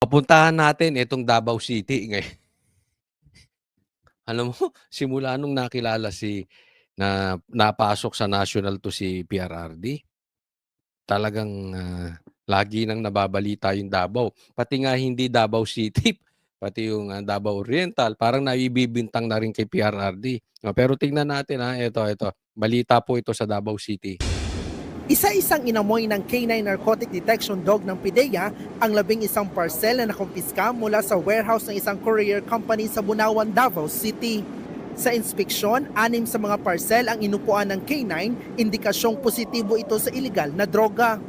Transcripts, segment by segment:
Pupuntahan natin itong Davao City alam mo simula nung nakilala na napasok sa national 'to si PRRD, talagang, lagi nang nababalita yung Davao. Pati nga hindi Davao City, pati yung, Davao Oriental parang naibibintang na rin kay PRRD. Pero tingnan natin, ito, balita po ito sa Davao City. Isa-isang inamoy ng K9 Narcotic Detection Dog ng PIDEA ang 11 parcel na nakumpiska mula sa warehouse ng isang courier company sa Bunawan, Davao City. Sa inspeksyon, 6 sa mga parcel ang inupuan ng K9, indikasyong positibo ito sa iligal na droga.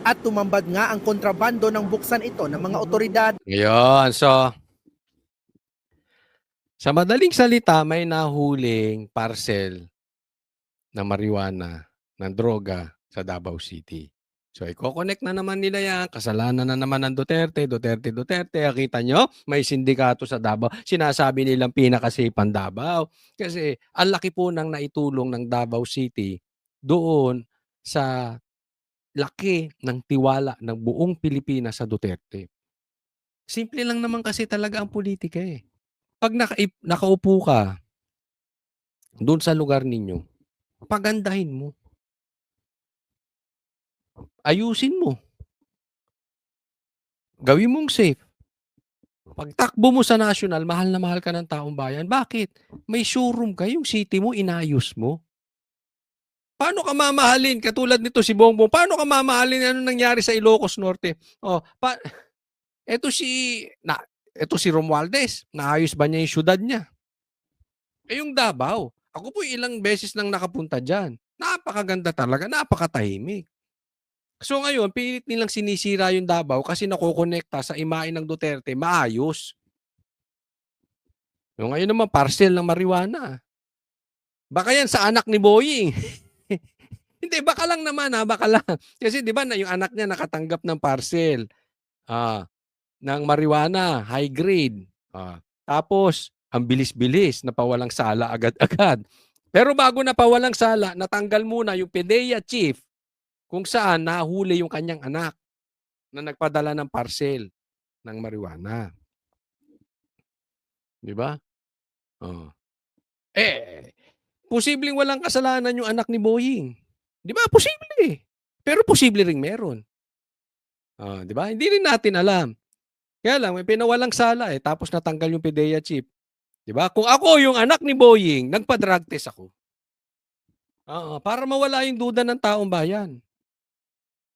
At tumambad nga ang kontrabando ng buksan ito ng mga otoridad. Ngayon, so sa madaling salita may nahuling parcel na marijuana, ng droga sa Davao City. So iko-connect na naman nila yan, kasalanan na naman ng Duterte. Kita nyo, may sindikato sa Davao. Sinasabi nilang pinaka-safe ang Davao. Kasi ang laki po ng naitulong ng Davao City doon sa laki ng tiwala ng buong Pilipinas sa Duterte. Simple lang naman kasi talaga ang politika eh. 'Pag nakaupo ka doon sa lugar ninyo, pagandahin mo. Ayusin mo. Gawin mong safe. Pagtakbo mo sa national, mahal na mahal ka ng taong bayan. Bakit? May showroom ka, yung city mo, inayos mo. Paano ka mamahalin? Katulad nito si Bongbong, paano ka mamahalin? Ano nangyari sa Ilocos Norte? Oh, eto si Romualdez, naayos ba niya yung syudad niya? Yung Davao, ako po ilang beses nang nakapunta diyan. Napakaganda talaga, napakatahimik. So ngayon, pilit nilang sinisira yung Davao kasi nakokonekta sa imahe ng Duterte, maayos. So ngayon naman, parcel ng marijuana. Baka yan sa anak ni Boying. Hindi, baka lang naman baka lang. Kasi di ba yung anak niya nakatanggap ng parcel ng marijuana, high grade. Tapos, ang bilis-bilis, napawalang sala agad-agad. Pero bago napawalang sala, natanggal muna yung PIDEA chief kung saan nahuli yung kanyang anak na nagpadala ng parcel ng marijuana. Di ba? Oh. Posibleng walang kasalanan yung anak ni Boying. Di ba? Posible eh. Pero posible ring meron. Di ba? Hindi rin natin alam. Kaya lang, may pinawalang sala tapos natanggal yung PIDEA chief. Di ba? Kung ako yung anak ni Boying, nagpa-drug test ako. Para mawala yung duda ng taong bayan.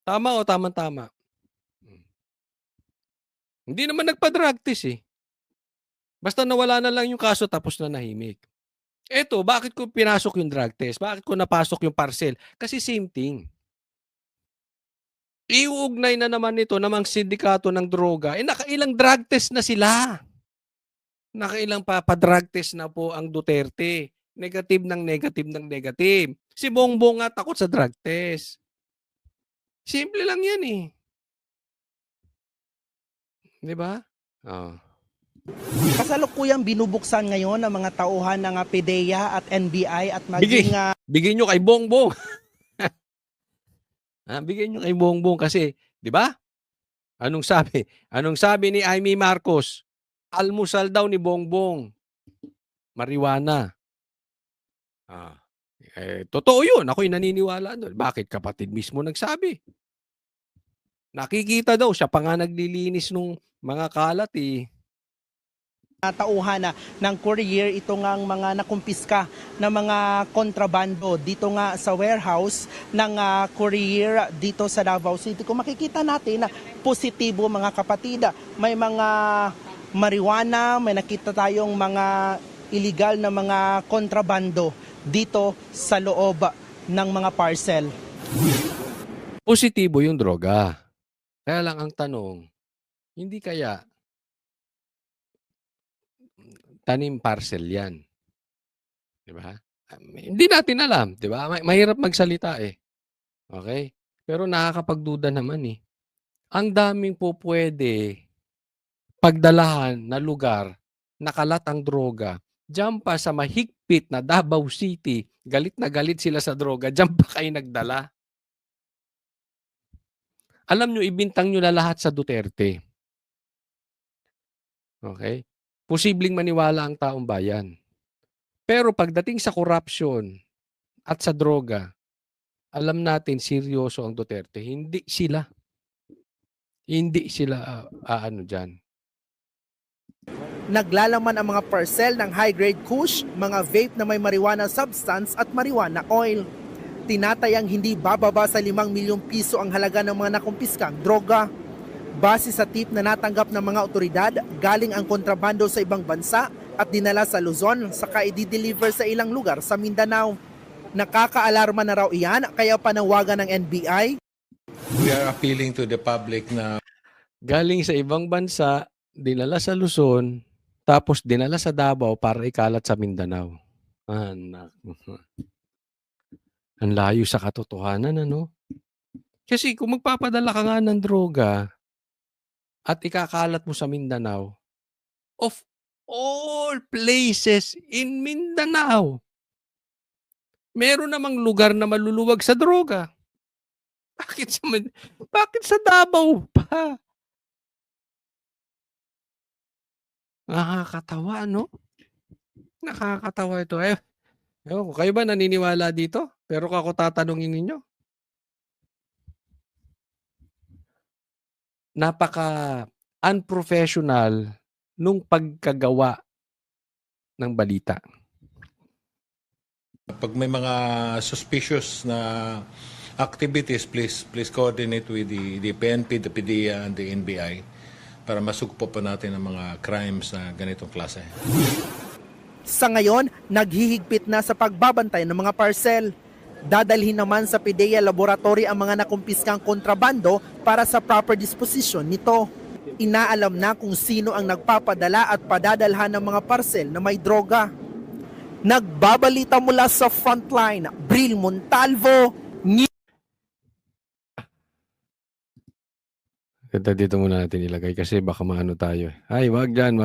Tama o tama-tama? Hindi naman nagpa-drug test eh. Basta nawala na lang yung kaso tapos na nahimik. Eto, bakit ko pinasok yung drug test? Bakit ko napasok yung parcel? Kasi same thing. Iuugnay na naman nito namang sindikato ng droga. Nakailang drug test na sila. Nakailang pa-drug test na po ang Duterte. Negative ng negative ng negative. Si Bongbong nga takot sa drug test. Simple lang yan eh. Di ba? Kasalukuyang binubuksan ngayon ng mga tauhan ng PIDEA at NBI at maging Bigyan nyo kay Bongbong. Bigyan nyo kay Bongbong kasi, di ba? Anong sabi? Anong sabi ni Amy Marcos? Almusal daw ni Bongbong. Marijuana. Totoo yun. Ako'y naniniwala doon. Bakit? Kapatid mismo nagsabi. Nakikita daw, siya pa nga naglilinis nung mga kalat eh. Tauhan ng courier ito ngang mga nakumpiska na mga kontrabando dito nga sa warehouse ng courier dito sa Davao City. Kung makikita natin na positibo mga kapatid, may mga marijuana, may nakita tayong mga illegal na mga kontrabando dito sa loob ng mga parcel. Positibo yung droga. Kaya lang ang tanong, hindi kaya tanim parcel yan? Di ba? Hindi natin alam, di ba? Mahirap magsalita eh. Okay? Pero nakakapagduda naman eh. Ang daming po pwede pagdalahan na lugar, nakalat ang droga. Diyan pa sa mahigpit na Davao City, galit na galit sila sa droga, diyan pa kayo nagdala. Alam nyo, ibintang nyo na lahat sa Duterte. Okay? Posibleng maniwala ang taong bayan. Pero pagdating sa corruption at sa droga, alam natin seryoso ang Duterte. Hindi sila aano diyan. Naglalaman ang mga parcel ng high-grade kush, mga vape na may marijuana substance at marijuana oil. Tinatayang hindi bababa sa 5 milyong piso ang halaga ng mga nakumpiskang droga. Base sa tip na natanggap ng mga otoridad, galing ang kontrabando sa ibang bansa at dinala sa Luzon saka i-deliver sa ilang lugar sa Mindanao. Nakakaalarma na raw iyan kaya panawagan ng NBI. We are appealing to the public na Galing sa ibang bansa, dinala sa Luzon, tapos dinala sa Davao para ikalat sa Mindanao. Anak. Ang layo sa katotohanan, ano? Kasi kung magpapadala ka nga ng droga at ikakalat mo sa Mindanao, of all places in Mindanao, meron namang lugar na maluluwag sa droga. Bakit sa Davao pa? Nakakatawa, no? Nakakatawa ito. Ewan ko, kayo ba naniniwala dito? Pero ako tatanungin ninyo. Napaka unprofessional nung pagkagawa ng balita. pag may mga suspicious na activities, please coordinate with the PNP, the PDEA, and the NBI para masugpo pa natin ang mga crimes na ganitong klase. Sa ngayon, naghihigpit na sa pagbabantay ng mga parcel. Dadalhin naman sa PDEA Laboratory ang mga nakumpiskang kontrabando para sa proper disposition nito. Inaalam na kung sino ang nagpapadala at padadalhan ng mga parcel na may droga. Nagbabalita mula sa Frontline, Bril Montalvo. Dito muna natin ilagay kasi baka maano tayo. Ay, wag dyan.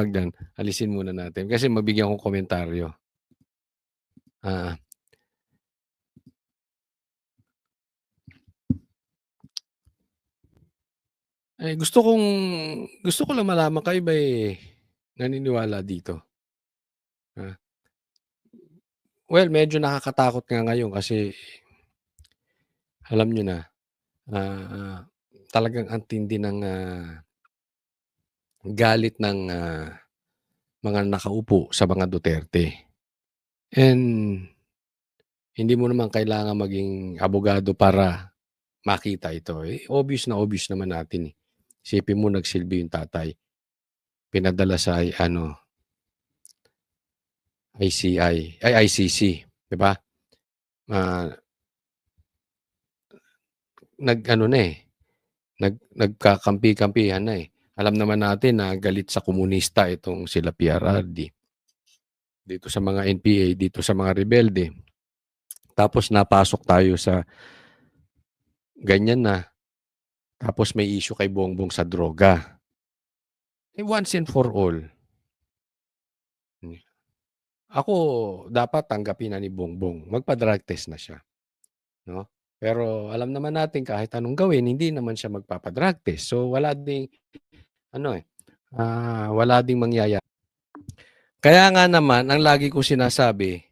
Alisin muna natin kasi mabigyan kong komentaryo. Gusto ko lang malaman kayo ba naniniwala dito? Well, medyo nakakatakot nga ngayon kasi alam nyo na, talagang ang tindi ng galit ng mga nakaupo sa mga Duterte. And hindi mo naman kailangan maging abogado para makita ito. Obvious naman natin. Isipin mo nagsilbi yung tatay. Pinadala sa ICC, 'di ba? Nagkakampi-kampihan na eh. Alam naman natin na galit sa komunista itong sila PRRD. Dito sa mga NPA, dito sa mga rebelde. Tapos napasok tayo sa ganyan na. Tapos may issue kay Bongbong sa droga. Once and for all. Ako, dapat tanggapin na ni Bongbong. Magpa-drug test na siya. No? Pero alam naman natin kahit anong gawin, hindi naman siya magpapa-drug test. So wala ding mangyayari. Kaya nga naman, ang lagi ko sinasabi,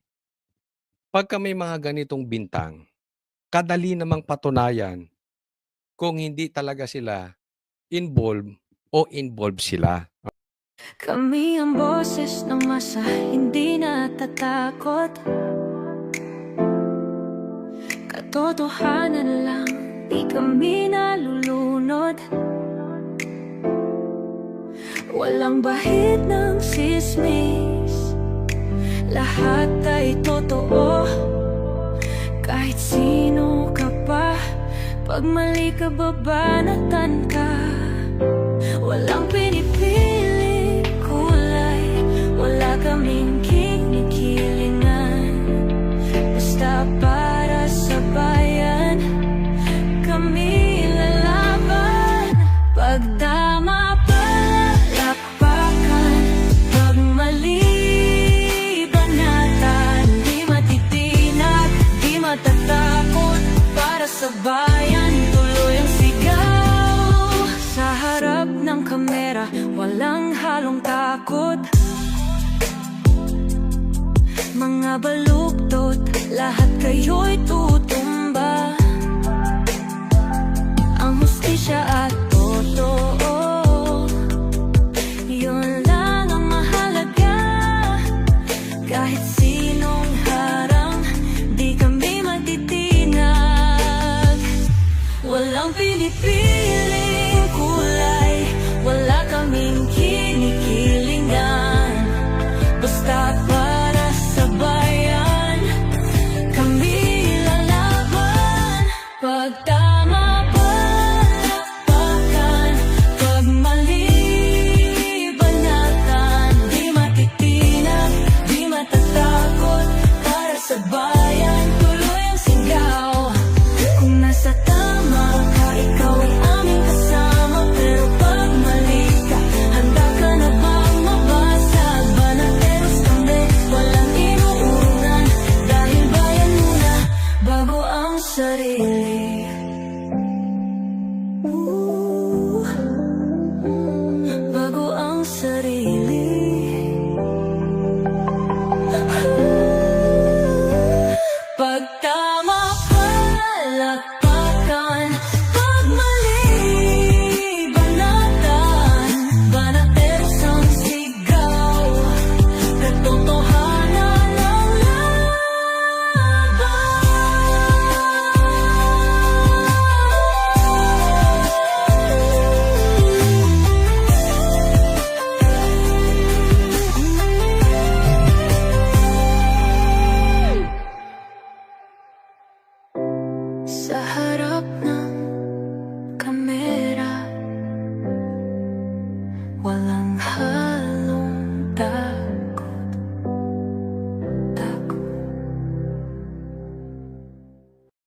pagka may mga ganitong bintang, kadali namang patunayan kung hindi talaga sila involved o involved sila. Kami ang boses ng masa, hindi natatakot. Katotohanan lang, di kami nalulunod. Walang bahid ng sismis, lahat ay totoo. Kahit sino ka pa, pag mali ka babanatan ka. Walang pinipili kulay, wala kaming kinikilingan. Basta para sa bayan, kami lalaban. Pag tama palapakan, pag mali banatan. Di matitinag, di matatakot, para sa bayan tuloy ang sigaw. Sa harap ng kamera, walang halong takot. Mga baluktot, lahat kayo'y tutumba. Ang hustisya at totoo, yun lang ang mahalaga. Kahit sinong harang, di kami matitinag. Walang pinipiling kulay, wala kaming kinikilingan. Basta para sa bayan, kami lalaban. Pag tama palakpakan, pag mali banatan. Di matitinag, di matatakot, para sa bayan tuloy ang sigaw. Kung nasa tama ka, ikaw ay aming kasama. Pero pag mali ka, handa ka na bang mabasag? Banateros kami, walang inuunan. Dahil bayan muna, bago ang sarili. Bago ang sarili. Pag tama palakpakan, pag mali banatan. Banateros ang sigaw, katotohanan ang sa harap ng kamera, walang